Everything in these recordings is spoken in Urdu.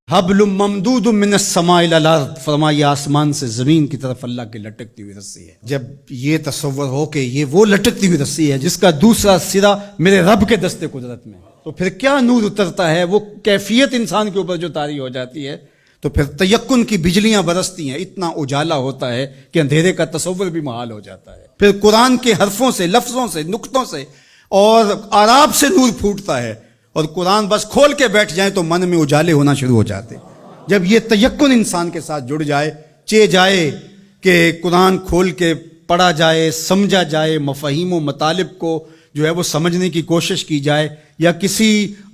حبل ممدود من السماء الى الارض، فرمایا آسمان سے زمین کی طرف اللہ کی لٹکتی ہوئی رسی ہے۔ جب یہ تصور ہو کہ یہ وہ لٹکتی ہوئی رسی ہے جس کا دوسرا سرا میرے رب کے دست قدرت میں، تو پھر کیا نور اترتا ہے، وہ کیفیت انسان کے اوپر جو طاری ہو جاتی ہے، تو پھر تیقن کی بجلیاں برستی ہیں، اتنا اجالا ہوتا ہے کہ اندھیرے کا تصور بھی محال ہو جاتا ہے۔ پھر قرآن کے حرفوں سے، لفظوں سے، نقطوں سے اور آراب سے نور پھوٹتا ہے، اور قرآن بس کھول کے بیٹھ جائیں تو من میں اجالے ہونا شروع ہو جاتے۔ جب یہ تیقن انسان کے ساتھ جڑ جائے، چے جائے کہ قرآن کھول کے پڑھا جائے، سمجھا جائے، مفاہیم و مطالب کو جو ہے وہ سمجھنے کی کوشش کی جائے، یا کسی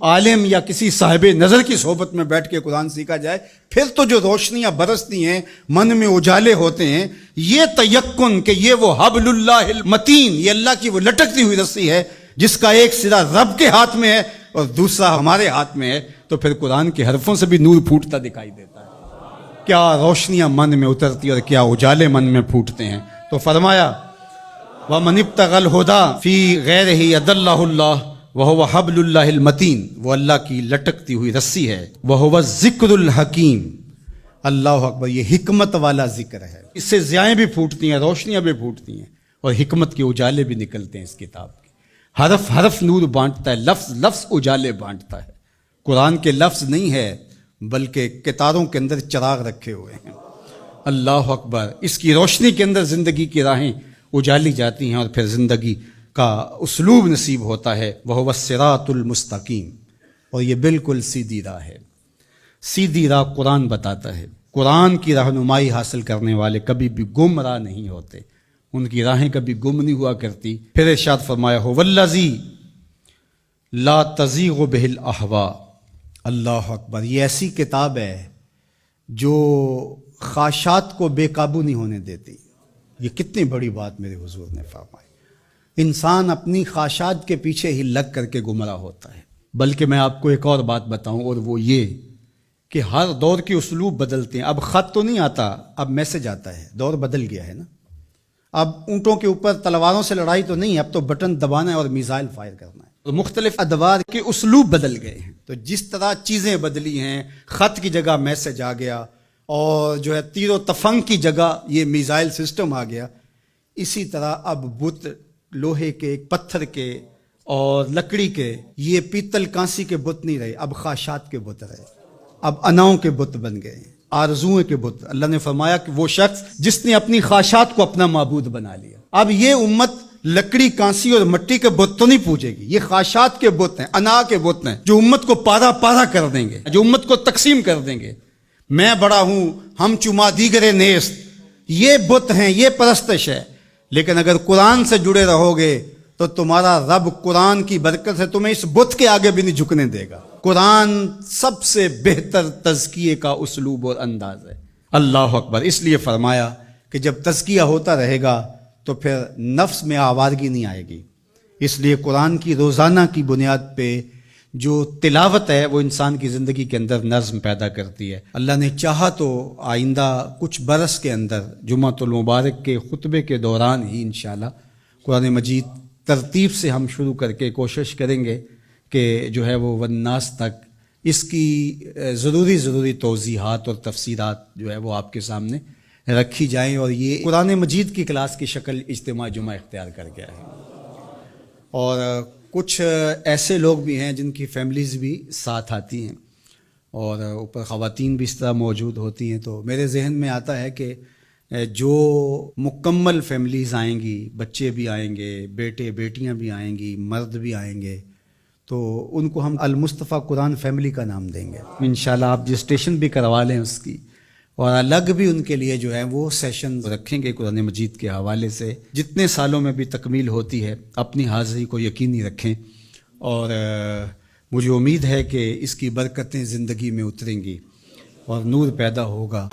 عالم یا کسی صاحب نظر کی صحبت میں بیٹھ کے قرآن سیکھا جائے، پھر تو جو روشنیاں برستی ہیں، من میں اجالے ہوتے ہیں۔ یہ تیقن کہ یہ وہ حبل اللہ المتین، یہ اللہ کی وہ لٹکتی ہوئی رسی ہے جس کا ایک سرا رب کے ہاتھ میں ہے اور دوسرا ہمارے ہاتھ میں ہے، تو پھر قرآن کے حرفوں سے بھی نور پھوٹتا دکھائی دیتا ہے۔ کیا روشنیاں من میں اترتی اور کیا اجالے من میں پھوٹتے ہیں۔ تو فرمایا وَمَنِ ابْتَغَى الْهُدَى فِي غَيْرِهِ أَضَلَّهُ اللَّهُ وَهُوَ حَبْلُ اللَّهِ الْمَتِينُ، وہ اللہ کی لٹکتی ہوئی رسی ہے۔ وَهُوَ الذِّكْرُ الْحَكِيمُ، اللہ اکبر، یہ حکمت والا ذکر ہے۔ اس سے ضیائیں بھی پھوٹتی ہیں، روشنیاں بھی پھوٹتی ہیں، اور حکمت کے اجالے بھی نکلتے ہیں اس کتاب کے۔ حرف حرف نور بانٹتا ہے، لفظ لفظ اجالے بانٹتا ہے۔ قرآن کے لفظ نہیں ہے بلکہ کتاروں کے اندر چراغ رکھے ہوئے ہیں۔ اللہ اکبر، اس کی روشنی کے اندر زندگی کی راہیں اجالی جاتی ہیں، اور پھر زندگی کا اسلوب نصیب ہوتا ہے۔ وَهُوَ الصِّرَاطُ الْمُسْتَقِيمُ، اور یہ بالکل سیدھی راہ ہے۔ سیدھی راہ قرآن بتاتا ہے۔ قرآن کی رہنمائی حاصل کرنے والے کبھی بھی گمراہ نہیں ہوتے، ان کی راہیں کبھی گم نہیں ہوا کرتی۔ پھر ارشاد فرمایا هُوَ الَّذِي لَا تَزِيغُ بِهِ الْأَهْوَاءُ، اللہ اکبر، یہ ایسی کتاب ہے جو خواہشات کو بے قابو نہیں ہونے دیتی۔ یہ کتنی بڑی بات میرے حضور نے فرمائی۔ انسان اپنی خواہشات کے پیچھے ہی لگ کر کے گمراہ ہوتا ہے۔ بلکہ میں آپ کو ایک اور بات بتاؤں، اور وہ یہ کہ ہر دور کے اسلوب بدلتے ہیں۔ اب خط تو نہیں آتا، اب میسج آتا ہے۔ دور بدل گیا ہے نا۔ اب اونٹوں کے اوپر تلواروں سے لڑائی تو نہیں، اب تو بٹن دبانا ہے اور میزائل فائر کرنا ہے۔ تو مختلف ادوار کے اسلوب بدل گئے ہیں۔ تو جس طرح چیزیں بدلی ہیں، خط کی جگہ میسج آ گیا، اور جو ہے تیر و تفنگ کی جگہ یہ میزائل سسٹم آ گیا، اسی طرح اب بت لوہے کے، پتھر کے اور لکڑی کے، یہ پیتل کانسی کے بت نہیں رہے، اب خواہشات کے بت رہے، اب اناؤں کے بت بن گئے، آرزوؤں کے بت۔ اللہ نے فرمایا کہ وہ شخص جس نے اپنی خواہشات کو اپنا معبود بنا لیا۔ اب یہ امت لکڑی، کانسی اور مٹی کے بت تو نہیں پوجے گی، یہ خواہشات کے بت ہیں، انا کے بت ہیں، جو امت کو پارا پارا کر دیں گے، جو امت کو تقسیم کر دیں گے۔ میں بڑا ہوں، ہم چما دیگرے نیست، یہ بت ہیں، یہ پرستش ہے۔ لیکن اگر قرآن سے جڑے رہو گے تو تمہارا رب قرآن کی برکت سے تمہیں اس بت کے آگے بھی نہیں جھکنے دے گا۔ قرآن سب سے بہتر تزکیے کا اسلوب اور انداز ہے۔ اللہ اکبر، اس لیے فرمایا کہ جب تزکیہ ہوتا رہے گا تو پھر نفس میں آوارگی نہیں آئے گی۔ اس لیے قرآن کی روزانہ کی بنیاد پہ جو تلاوت ہے وہ انسان کی زندگی کے اندر نظم پیدا کرتی ہے۔ اللہ نے چاہا تو آئندہ کچھ برس کے اندر جمعۃ المبارک کے خطبے کے دوران ہی انشاءاللہ قرآن مجید ترتیب سے ہم شروع کر کے کوشش کریں گے کہ جو ہے وہ والناس تک اس کی ضروری توضیحات اور تفسیرات جو ہے وہ آپ کے سامنے رکھی جائیں، اور یہ قرآن مجید کی کلاس کی شکل اجتماع جمعہ اختیار کر گیا ہے۔ اور کچھ ایسے لوگ بھی ہیں جن کی فیملیز بھی ساتھ آتی ہیں، اور اوپر خواتین بھی اس طرح موجود ہوتی ہیں، تو میرے ذہن میں آتا ہے کہ جو مکمل فیملیز آئیں گی، بچے بھی آئیں گے، بیٹے بیٹیاں بھی آئیں گی، مرد بھی آئیں گے، تو ان کو ہم المصطفیٰ قرآن فیملی کا نام دیں گے انشاءاللہ۔ آپ رجسٹریشن بھی کروا لیں اس کی، اور الگ بھی ان کے لیے جو ہے وہ سیشن رکھیں گے قرآن مجید کے حوالے سے۔ جتنے سالوں میں بھی تکمیل ہوتی ہے اپنی حاضری کو یقینی رکھیں، اور مجھے امید ہے کہ اس کی برکتیں زندگی میں اتریں گی اور نور پیدا ہوگا۔